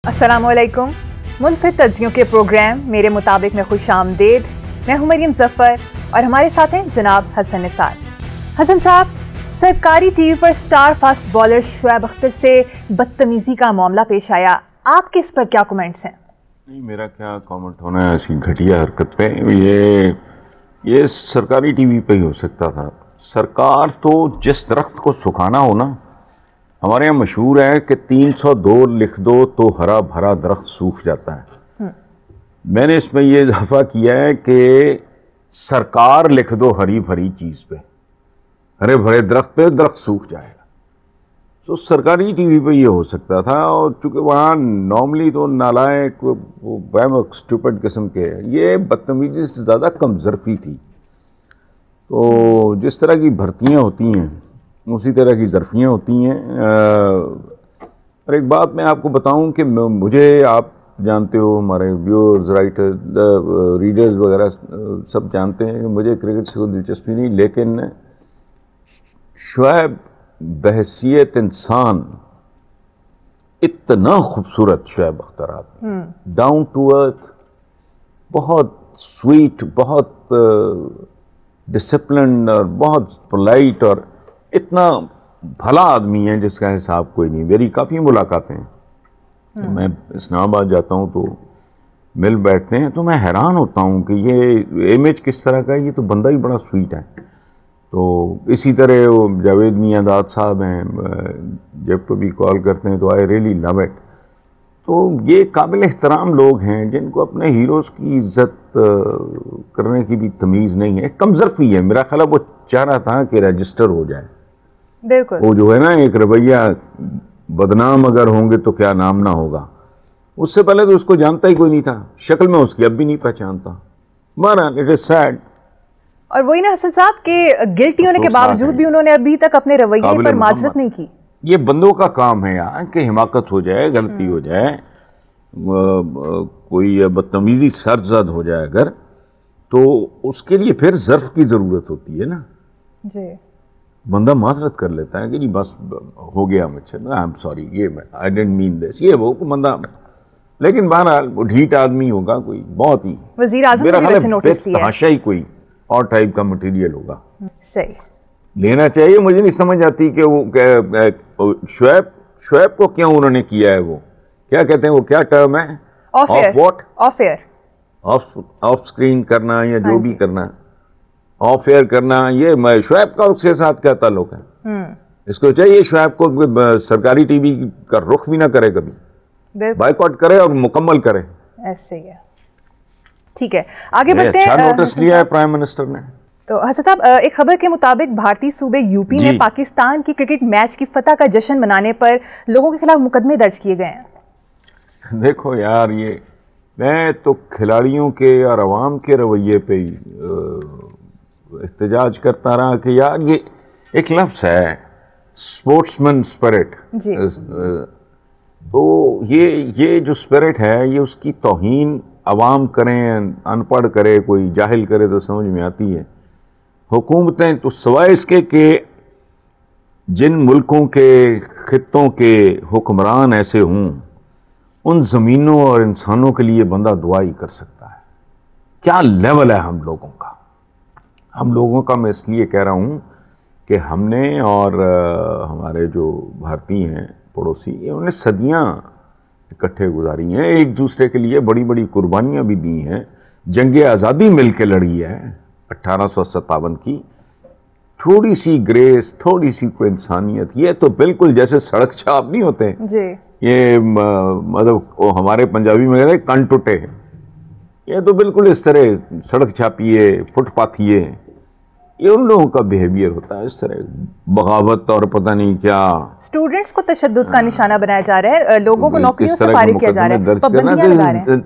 अस्सलामुअलैकुम। मुनफिद तज्जियों के प्रोग्राम मेरे मुताबिक में खुश आमदेद। मैं हूं मरियम जफ़र और हमारे साथ हैं जनाब हसन निसार। हसन साहब, सरकारी टीवी पर star fast bowler Shoaib Akhtar से बदतमीजी का मामला पेश आया, आपके इस पर क्या कमेंट्स हैं? नहीं, मेरा क्या कमेंट होना है ऐसी घटिया हरकत पे। ये सरकारी टीवी पे ही हो सकता था। सरकार तो जिस दरख्त को सुखाना हो ना, हमारे यहाँ मशहूर है कि 302 लिख दो तो हरा भरा दरख्त सूख जाता है। मैंने इसमें ये इजाफा किया है कि सरकार लिख दो हरी भरी चीज पे, हरे भरे दरख्त पे दरख्त सूख जाएगा। तो सरकारी टीवी पे ये हो सकता था। और चूंकि वहाँ नॉर्मली तो नालायक वो स्टूपिड किस्म के, ये बदतमीजी से ज़्यादा कमजरफी थी। तो जिस तरह की भर्तियाँ होती हैं उसी तरह की ज़रफियाँ होती हैं। और एक बात मैं आपको बताऊं कि मुझे, आप जानते हो, हमारे व्यूअर्स, राइटर्स, रीडर्स वगैरह सब जानते हैं कि मुझे क्रिकेट से कोई दिलचस्पी नहीं, लेकिन शुएब बहसियत इंसान इतना खूबसूरत शुएब अख्तर आदमी, डाउन टू अर्थ, बहुत स्वीट, बहुत डिसिप्लिन और बहुत पोलाइट और इतना भला आदमी है जिसका हिसाब कोई नहीं। मेरी काफ़ी मुलाकातें हैं। मैं इस्लामाबाद जाता हूँ तो मिल बैठते हैं तो मैं हैरान होता हूँ कि ये इमेज किस तरह का है, ये तो बंदा ही बड़ा स्वीट है। तो इसी तरह वो जावेद मियांदाद साहब हैं, जब कभी कॉल करते हैं तो आई रियली लव इट। तो ये काबिल एहतराम लोग हैं जिनको अपने हीरोज़ की इज्जत करने की भी तमीज़ नहीं है। कमजरफी है। मेरा ख्याल है वो चाह रहा था कि रजिस्टर हो जाए। बिल्कुल, वो जो है ना एक रवैया, बदनाम अगर होंगे तो क्या नाम ना होगा। उससे पहले तो उसको जानता ही कोई नहीं था, शक्ल में उसकी अब भी नहीं पहचानता। बहरहाल इट इज सैड। और वही ना हसन साहब के गिल्टी होने के बावजूद भी उन्होंने अभी तक अपने रवैये पर माजरत नहीं की। ये बंदों का काम है यार कि हिमाकत हो जाए, गलती हो जाए, कोई बदतमीजी सरजद हो जाए अगर, तो उसके लिए फिर ज़र्फ की ज़रूरत होती है ना जी। बंदा माजरत कर लेता है कि जी बस हो गया मुझसे, आई एम सॉरी, ये आई डिडंट मीन दिस, ये वो बंदा। लेकिन बहरहाल वो ढीठ आदमी होगा कोई, बहुत ही वज़ीर आज़म ने वैसे नोटिस किया है, ही कोई और टाइप का मटेरियल होगा। सही लेना चाहिए। मुझे नहीं समझ आती कि वो शुएब को क्यों उन्होंने किया है। वो क्या कहते हैं, वो क्या टर्म है, ऑफ एयर, ऑफ स्क्रीन करना या जो भी करना, ऑफ एयर करना। ये शुएब का उसके साथ क्या ताल्लुक है? इसको चाहिए शुएब को सरकारी टीवी का रुख भी ना करे, कभी बाइकआउट करे और मुकम्मल करे। ऐसे ही है। ठीक है, आगे बढ़ते हैं। अच्छा नोटिस लिया है प्राइम मिनिस्टर ने। तो हसन साहब, एक खबर के मुताबिक भारतीय सूबे यूपी में पाकिस्तान की क्रिकेट मैच की फतह का जश्न मनाने पर लोगों के खिलाफ मुकदमे दर्ज किए गए हैं। देखो यार, ये मैं तो खिलाड़ियों के और अवाम के रवैये पे ही एहतजाज करता रहा कि यार ये एक लफ्ज़ है स्पोर्ट्समैन स्पिरिट। तो ये जो स्पिरिट है, ये उसकी तौहीन अवाम करें, अनपढ़ करे, कोई जाहिल करे तो समझ में आती है। हुकूमतें तो सवाए इसके कि जिन मुल्कों के खित्तों के हुक्मरान ऐसे हों, उन ज़मीनों और इंसानों के लिए बंदा दुआ ही कर सकता है। क्या लेवल है हम लोगों का। हम लोगों का मैं इसलिए कह रहा हूँ कि हमने और हमारे जो भारतीय हैं पड़ोसी, उन्होंने सदियाँ इकट्ठे गुजारी हैं, एक दूसरे के लिए बड़ी बड़ी कुर्बानियाँ भी दी हैं। जंग आज़ादी मिल के लड़ी है 1857 की। थोड़ी सी ग्रेस, थोड़ी सी कोई इंसानियत, ये तो बिल्कुल जैसे सड़क छाप नहीं होते जी। ये मतलब वो हमारे पंजाबी में कहते हैं कन टुटे, ये तो बिल्कुल इस तरह सड़क छापिए, फुटपाथिए, ये उन लोगों का बिहेवियर होता है। इस तरह बगावत और पता नहीं क्या, स्टूडेंट्स को तशद्दुद का निशाना बनाया जा रहा है, लोगों को नौकरियों से फारिग किया जा रहा है, पाबंदियां लगा रहे हैं।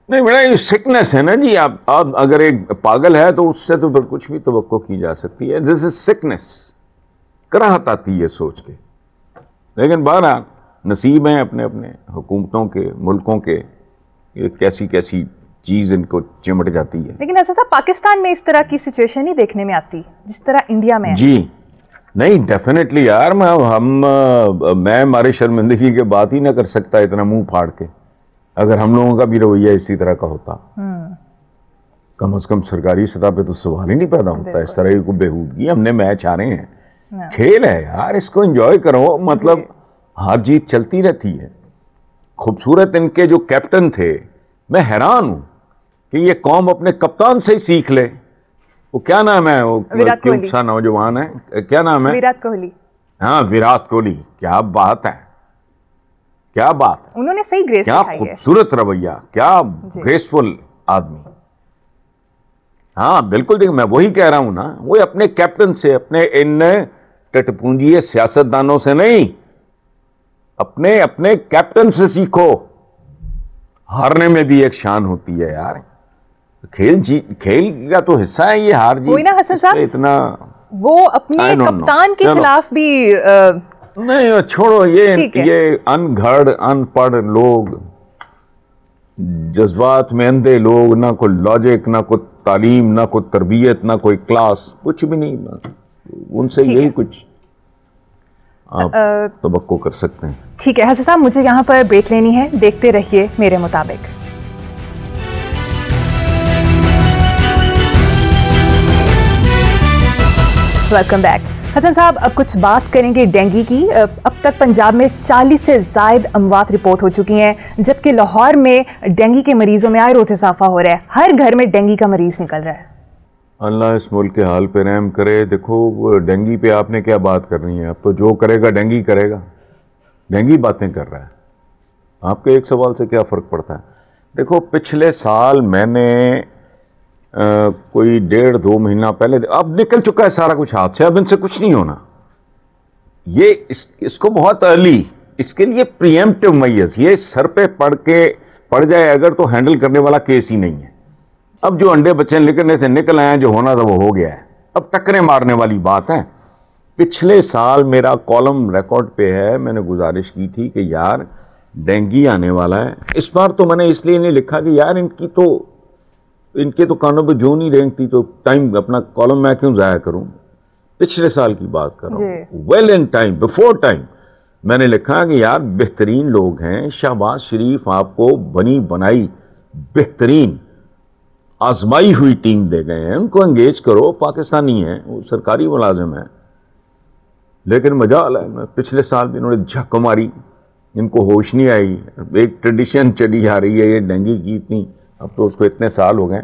नहीं बेटा, ये सिकनेस है ना जी। आप अगर एक पागल है तो उससे तो फिर कुछ भी तवक्को की जा सकती है। दिस इज सिकनेस, कराहत आती है सोच के। लेकिन बहरहाल नसीब हैं अपने अपने हुकूमतों के, मुल्कों के, ये कैसी कैसी चीज़ इनको चिमट जाती है। लेकिन ऐसा था पाकिस्तान में इस तरह की सिचुएशन नहीं देखने में आती जिस तरह इंडिया में है। जी नहीं, डेफिनेटली यार, मैं हमारे शर्मिंदगी के बात ही ना कर सकता इतना मुंह फाड़ के। अगर हम लोगों का भी रवैया इसी तरह का होता, कम से कम सरकारी सतह पे तो सवाल ही नहीं पैदा होता इस तरह की कोई बेहूदगी। हमने मैच हारे हैं, खेल है यार, इसको एंजॉय करो, मतलब हार जीत चलती रहती है। खूबसूरत इनके जो कैप्टन थे, मैं हैरान हूं कि ये कौम अपने कप्तान से ही सीख ले। वो क्या नाम है, वो क्यूट सा नौजवान है, क्या नाम है? विराट कोहली। हाँ, विराट कोहली, क्या बात है, क्या बात है, उन्होंने सही ग्रेस क्या दिखाई है, खूबसूरत रवैया, क्या ग्रेसफुल आदमी। हाँ बिल्कुल, देखिए मैं वही कह रहा हूं ना, वो अपने कैप्टन से, अपने इन टटपूंजी सियासतदानों से नहीं, अपने अपने कैप्टन से सीखो। हारने में भी एक शान होती है यार, खेल का तो हिस्सा है ये हार जीत। ना हसन साहब, इतना वो अपने कप्तान के खिलाफ भी नहीं, छोड़ो ये अनघड़ अनपढ़ लोग, जज्बात में अंधे लोग, ना कोई लॉजिक, ना कोई तालीम, ना कोई तरबियत, ना कोई क्लास, कुछ भी नहीं, उनसे यही कुछ आप तवक्को कर सकते हैं। ठीक है हसन साहब, मुझे यहाँ पर ब्रेक लेनी है, देखते रहिए मेरे मुताबिक। Welcome back. हसन साहब, अब कुछ बात करेंगे डेंगू की। अब तक पंजाब में 40 से ज़ायद अमवात रिपोर्ट हो चुकी हैं, जबकि लाहौर में डेंगू के मरीजों में आए रोज इजाफा हो रहा है। हर घर में डेंगू का मरीज निकल रहा है। अल्लाह इस मुल्क के हाल पे रहम करे। देखो डेंगू पे आपने क्या बात करनी है, अब तो जो करेगा डेंगू करेगा। डेंगू बातें कर रहा है, आपके एक सवाल से क्या फ़र्क पड़ता है? देखो पिछले साल मैंने कोई 1.5-2 महीना पहले, अब निकल चुका है सारा कुछ हाथ से, अब इनसे कुछ नहीं होना। ये इसको बहुत अर्ली, इसके लिए प्रीएम्प्टिव मैयर्स, ये सर पे पड़ जाए अगर तो हैंडल करने वाला केस ही नहीं है। अब जो अंडे बच्चे निकलने थे निकल आए, जो होना था वो हो गया है, अब टक्करें मारने वाली बात है। पिछले साल मेरा कॉलम रिकॉर्ड पे है, मैंने गुजारिश की थी कि यार डेंगू आने वाला है। इस बार तो मैंने इसलिए नहीं लिखा कि यार इनके तो कानों पे जो नहीं रेंगती, तो टाइम अपना कॉलम मैं क्यों ज़ाया करूं। पिछले साल की बात कर रहा हूं, well in time, before time मैंने लिखा कि यार बेहतरीन लोग हैं, शहबाज शरीफ आपको बनी बनाई बेहतरीन आजमाई हुई टीम दे गए हैं, उनको एंगेज करो। पाकिस्तानी हैं, वो सरकारी मुलाजिम है, लेकिन मजा आ रहा है। पिछले साल भी इन्होंने झक मारी, इनको होश नहीं आई। एक ट्रेडिशन चली आ रही है ये डेंगू की, इतनी, अब तो उसको इतने साल हो गए,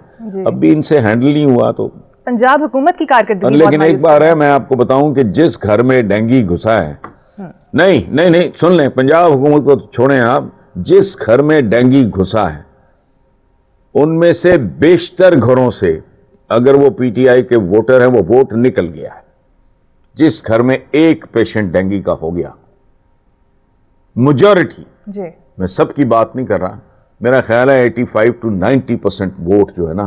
अब भी इनसे हैंडल नहीं हुआ। तो पंजाब हुकूमत की कारकर्दगी। लेकिन एक बार है, मैं आपको बताऊं कि जिस घर में डेंगू घुसा है, नहीं सुन लें, पंजाब हुकूमत को छोड़ें आप, जिस घर में डेंगू घुसा है उनमें से बेशतर घरों से अगर वो पीटीआई के वोटर हैं, वो वोट निकल गया है। जिस घर में एक पेशेंट डेंगू का हो गया, मेजॉरिटी, मैं सबकी बात नहीं कर रहा, मेरा ख्याल है 85 to 90% वोट जो है ना,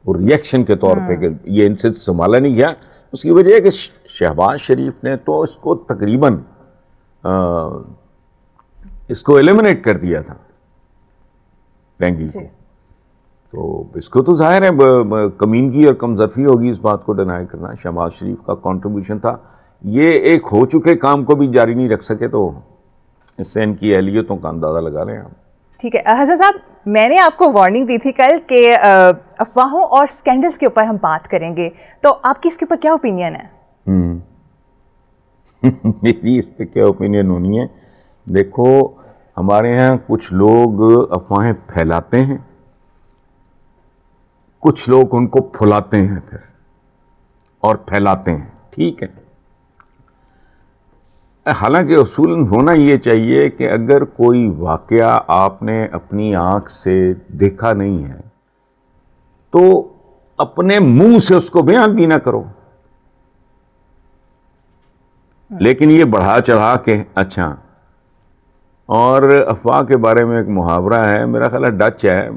वो रिएक्शन के तौर पे ये इनसे संभाला नहीं गया। उसकी वजह है कि शहबाज शरीफ ने तो इसको तकरीबन इसको एलिमिनेट कर दिया था डेंगू को। तो इसको तो जाहिर है कमीनगी और कमजरफी होगी इस बात को डिनाई करना। शहबाज शरीफ का कंट्रीब्यूशन था, ये एक हो चुके काम को भी जारी नहीं रख सके, तो इससे इनकी अहलियतों का अंदाजा लगा रहे हैं हम। ठीक है हसन साहब, मैंने आपको वार्निंग दी थी कल कि अफवाहों और स्कैंडल्स के ऊपर हम बात करेंगे, तो आपकी इसके ऊपर क्या ओपिनियन है? मेरी इस पर क्या ओपिनियन होनी है? देखो हमारे यहाँ कुछ लोग अफवाहें फैलाते हैं, कुछ लोग उनको फुलाते हैं फिर और फैलाते हैं, ठीक है। हालांकि उसूलन होना ये चाहिए कि अगर कोई वाकया आपने अपनी आंख से देखा नहीं है तो अपने मुंह से उसको बयान भी ना करो, लेकिन ये बढ़ा चढ़ा के। अच्छा, और अफवाह के बारे में एक मुहावरा है, मेरा ख्याल डच है,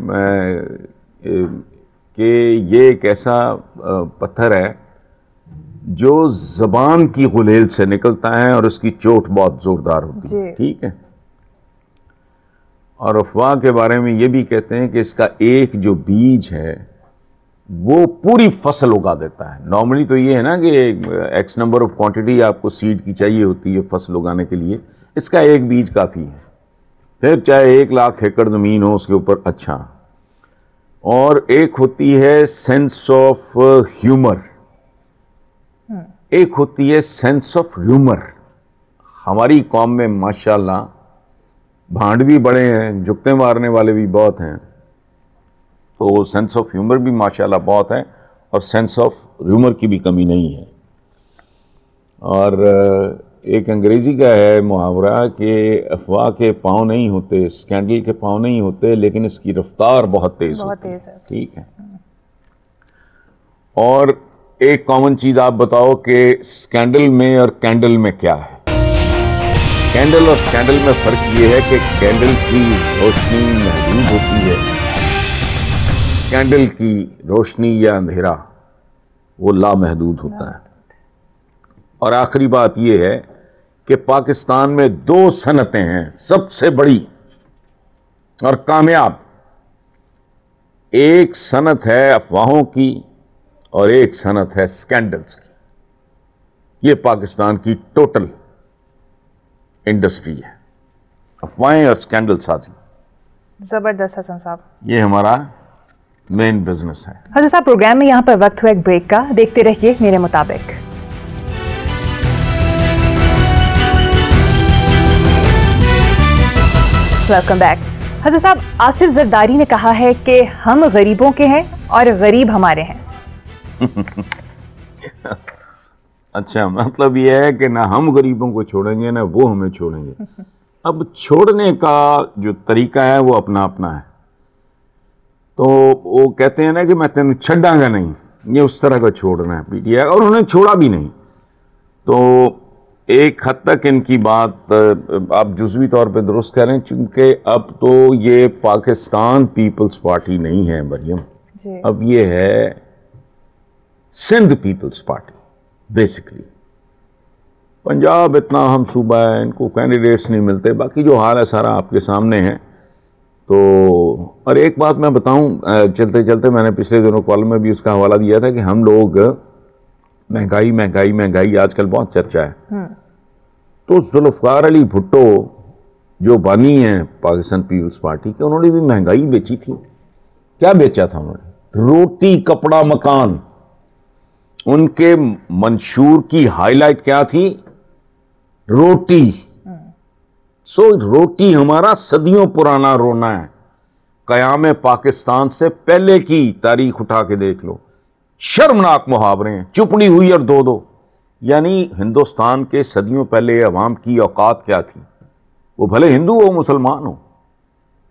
कि ये एक ऐसा पत्थर है जो ज़बान की गुलेल से निकलता है और उसकी चोट बहुत ज़ोरदार होती है, ठीक है। और अफवाह के बारे में ये भी कहते हैं कि इसका एक जो बीज है वो पूरी फसल उगा देता है। नॉर्मली तो ये है ना कि एक्स नंबर ऑफ क्वांटिटी आपको सीड की चाहिए होती है फसल उगाने के लिए, इसका एक बीज काफ़ी है। फिर चाहे 1 लाख एकड़ जमीन हो उसके ऊपर, अच्छा। और एक होती है सेंस ऑफ ह्यूमर, एक होती है सेंस ऑफ ह्यूमर। हमारी कौम में माशाल्लाह भांड भी बड़े हैं, जुगते मारने वाले भी बहुत हैं, तो सेंस ऑफ ह्यूमर भी माशाल्लाह बहुत है, और सेंस ऑफ ह्यूमर की भी कमी नहीं है। और एक अंग्रेजी का है मुहावरा कि अफवाह के पाँव नहीं होते, स्कैंडल के पाँव नहीं होते, लेकिन इसकी रफ्तार बहुत तेज होती है। ठीक है। और एक कॉमन चीज आप बताओ कि स्कैंडल में और कैंडल में क्या है? कैंडल और स्कैंडल में फर्क ये है कि कैंडल की रोशनी महदूद होती है, स्कैंडल की रोशनी या अंधेरा वो लामहदूद होता है। और आखिरी बात यह है कि पाकिस्तान में 2 सनतें हैं सबसे बड़ी और कामयाब। एक सनत है अफवाहों की और एक सनत है स्कैंडल्स की। ये पाकिस्तान की टोटल इंडस्ट्री है, अफवाहें और स्कैंडल साजी। जबरदस्त हसन साहब, ये हमारा मेन बिजनेस है। हसन साहब, प्रोग्राम में यहाँ पर वक्त हुआ एक ब्रेक का, देखते रहिए मेरे मुताबिक। Welcome back. हसन साहब, आसिफ जरदारी ने कहा है कि हम गरीबों के हैं और गरीब हमारे हैं। अच्छा, मतलब यह है कि ना हम गरीबों को छोड़ेंगे ना वो हमें छोड़ेंगे। अब छोड़ने का जो तरीका है वो अपना अपना है। तो वो कहते हैं ना कि मैं तेन छड़ांगा नहीं, ये उस तरह का छोड़ना है पीटीआई, और उन्होंने छोड़ा भी नहीं। तो एक हद तक इनकी बात आप जुज़वी तौर पे दुरुस्त कह रहे हैं, क्योंकि अब तो ये पाकिस्तान पीपल्स पार्टी नहीं है मरियम, अब ये है Sindh Peoples Party basically. Punjab इतना हम सूबा है, इनको कैंडिडेट्स नहीं मिलते, बाकी जो हाल है सारा आपके सामने है। तो और एक बात मैं बताऊं, चलते चलते मैंने पिछले दिनों कॉल में भी उसका हवाला दिया था कि हम लोग महंगाई महंगाई महंगाई आजकल बहुत चर्चा है। तो जुल्फ़िकार अली भुट्टो जो बानी हैं पाकिस्तान पीपल्स पार्टी के, उन्होंने भी महंगाई बेची थी। क्या बेचा था उन्होंने? रोटी, कपड़ा, मकान। उनके मंशूर की हाईलाइट क्या थी? रोटी। सो रोटी हमारा सदियों पुराना रोना है। कयाम पाकिस्तान से पहले की तारीख उठा के देख लो, शर्मनाक मुहावरे हैं, चुपड़ी हुई और दो दो। यानी हिंदुस्तान के सदियों पहले अवाम की औकात क्या थी? वो भले हिंदू हो मुसलमान हो,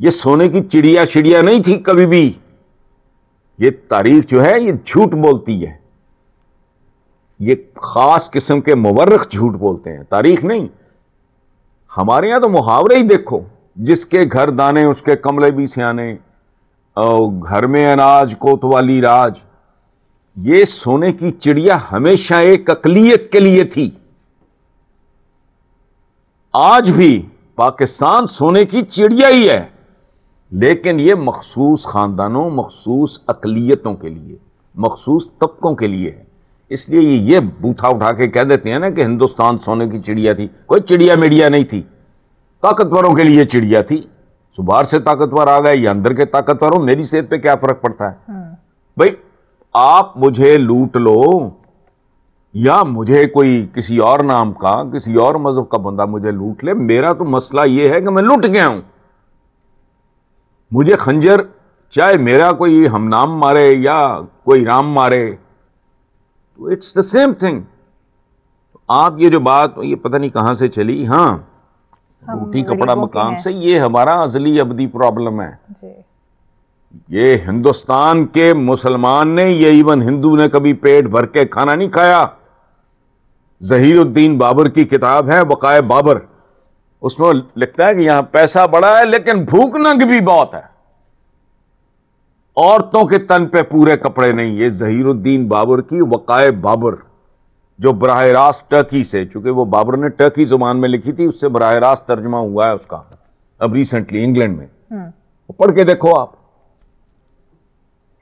ये सोने की चिड़िया चिड़िया नहीं थी कभी भी। ये तारीख जो है ये झूठ बोलती है, ये खास किस्म के मुवर्रिख झूठ बोलते हैं, तारीख नहीं। हमारे यहां तो मुहावरे ही देखो, जिसके घर दाने उसके कमले भी सियाने, घर में अनाज कोतवाली राज। ये सोने की चिड़िया हमेशा एक अकलियत के लिए थी। आज भी पाकिस्तान सोने की चिड़िया ही है, लेकिन ये मखसूस खानदानों, मखसूस अकलियतों के लिए, मखसूस तबकों के लिए है। इसलिए ये बूथा उठा के कह देते हैं ना कि हिंदुस्तान सोने की चिड़िया थी। कोई चिड़िया मीडिया नहीं थी, ताकतवरों के लिए चिड़िया थी। बाहर से ताकतवर आ गए या अंदर के ताकतवर हो, मेरी सेहत पे क्या फर्क पड़ता है? भाई आप मुझे लूट लो या मुझे कोई किसी और नाम का, किसी और मजहब का बंदा मुझे लूट ले, मेरा तो मसला यह है कि मैं लूट गया हूं। मुझे खंजर, चाहे मेरा कोई हमनाम मारे या कोई राम मारे, तो इट्स द सेम थिंग। आप ये जो बात, ये पता नहीं कहां से चली, हाँ, रोटी कपड़ा मकान से, ये हमारा अजली अबदी प्रॉब्लम है जी। ये हिंदुस्तान के मुसलमान ने, ये इवन हिंदू ने कभी पेट भर के खाना नहीं खाया। ज़हीरुद्दीन बाबर की किताब है वक़ाए बाबर, उसमें लिखता है कि यहां पैसा बड़ा है लेकिन भूख नंग भी बहुत है, औरतों के तन पे पूरे कपड़े नहीं। ये ज़हीरुद्दीन बाबर की वक़ाए बाबर, जो बराह रास्त टर्की से, चूंकि वो बाबर ने टर्की जुबान में लिखी थी, उससे बराह रास्त तर्जुमा हुआ है उसका अब रिसेंटली इंग्लैंड में। वो पढ़ के देखो आप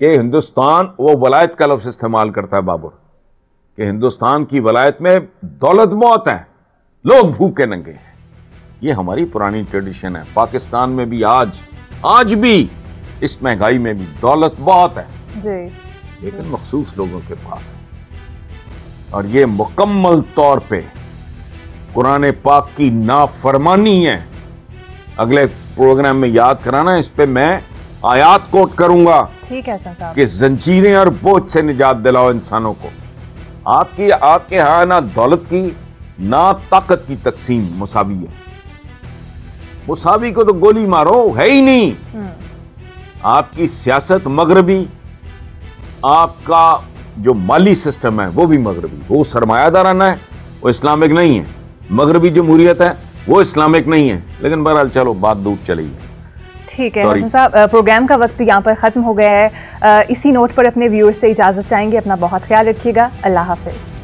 कि हिंदुस्तान, वो वलायत का लफ्ज़ इस्तेमाल करता है बाबर कि हिंदुस्तान की वलायत में दौलत बहुत है, लोग भूखे नंगे हैं। ये हमारी पुरानी ट्रेडिशन है। पाकिस्तान में भी आज भी इस महंगाई में भी दौलत बहुत है जी, लेकिन मखसूस लोगों के पास है, और ये मुकम्मल तौर पे कुरान पाक की नाफरमानी है। अगले प्रोग्राम में याद कराना, इस पे मैं आयात कोट करूंगा। ठीक है साहब, कि जंजीरें और बोझ से निजात दिलाओ इंसानों को। आपके यहाँ ना दौलत की ना ताकत की तकसीम मुसावी है। मुसावी को तो गोली मारो, है ही नहीं। आपकी सियासत मगरबी, आपका जो माली सिस्टम है वो भी मगरबी, वो सरमायादाराना है, वो इस्लामिक नहीं है। मगरबी जमहूरियत है, वो इस्लामिक नहीं है। लेकिन बहरहाल चलो, बात दूर चली है। ठीक है हसन साहब, प्रोग्राम का वक्त यहाँ पर ख़त्म हो गया है। इसी नोट पर अपने व्यूअर्स से इजाज़त चाहेंगे। अपना बहुत ख्याल रखिएगा। अल्लाह हाफिज़।